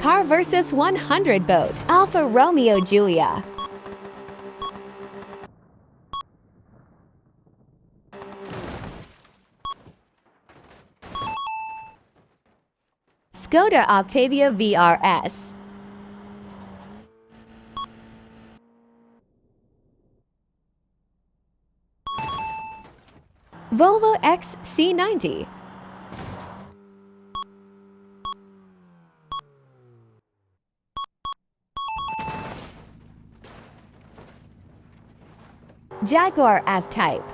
Car vs 100 boat. Alfa Romeo Giulia. Skoda Octavia VRS. Volvo XC90. Jaguar F-Type.